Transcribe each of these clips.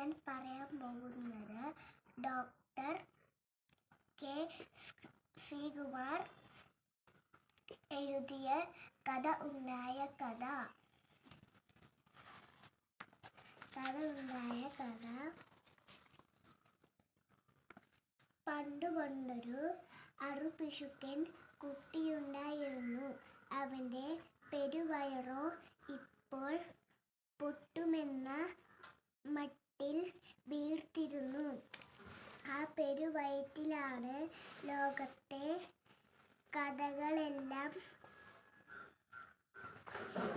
ഞാൻ പറയാൻ പോകുന്നത് ഡോക്ടർ കെ ശ്രീകുമാർ എഴുതിയ കഥ ഉണ്ടായ കഥ. പണ്ടുപണ്ടൊരു അറുപിശുക്കൻ കുട്ടിയുണ്ടായിരുന്നു. അവന്റെ പെരുവയറോ ഇപ്പോൾ പൊട്ടുമെന്ന മട്ടിൽ വീർത്തിരുന്നു. ആ പെരുവയറ്റിലാണ് ലോകത്തെ കഥകളെല്ലാം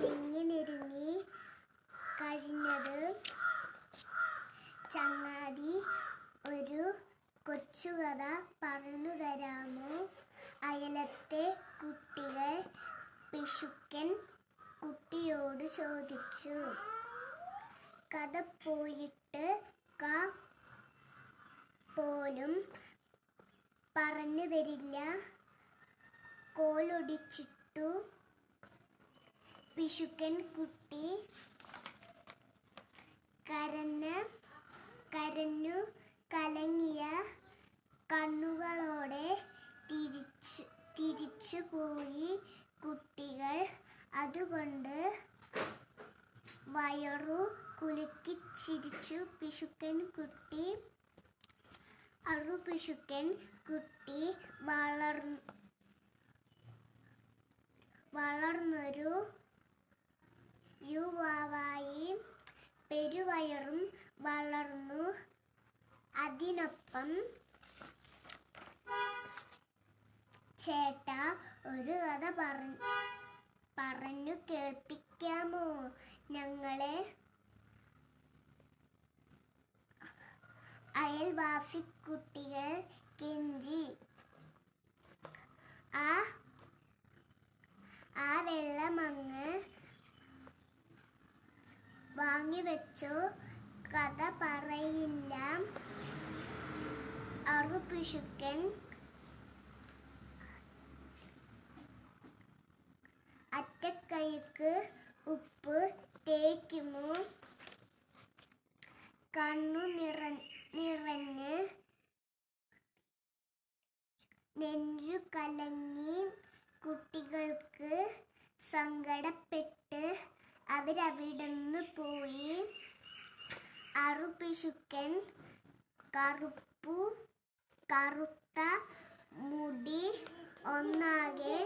ഞെങ്ങി കഴിഞ്ഞത്. ചങ്ങാതി, ഒരു കൊച്ചുകഥ പറഞ്ഞു തരാമോ? അയലത്തെ കുട്ടികൾ പിശുക്കൻ കുട്ടിയോട് ചോദിച്ചു. കഥ പോയിട്ട് പോലും പറഞ്ഞു തരില്ല. കോലൊടിച്ചിട്ടു പിശുക്കൻ കുട്ടി കരഞ്ഞു കലങ്ങിയ കണ്ണുകളോടെ തിരിച്ചുപോയി. കുട്ടികൾ അതുകൊണ്ട് വയറു കുലുക്കി ചിരിച്ചു. അറുപിശുക്കൻ കുട്ടി വളർന്നൊരു യുവാവായി. പെരുവയറും വളർന്നു. അതിനൊപ്പം ചേട്ടാ, ഒരു കഥ പറഞ്ഞു കേൾപ്പിക്കാമോ ഞങ്ങളെ? അയൽവാസിക്കുട്ടികൾ കെഞ്ചി. ആ വെള്ളമങ്ങ് വാങ്ങിവെച്ചോ, കഥ പറയില്ല. അറുപിശുക്കൻ അറ്റക്കൈക്ക് ഉപ്പ് തേക്കുമോ? കണ്ണു നിറഞ്ഞ് നെഞ്ചു കലങ്ങി. കുട്ടികൾക്ക് സങ്കടപ്പെട്ട് അവരവിടുന്ന് പോയി. അറുപിശുക്കൻ കറുത്ത മുടി ഒന്നാകെ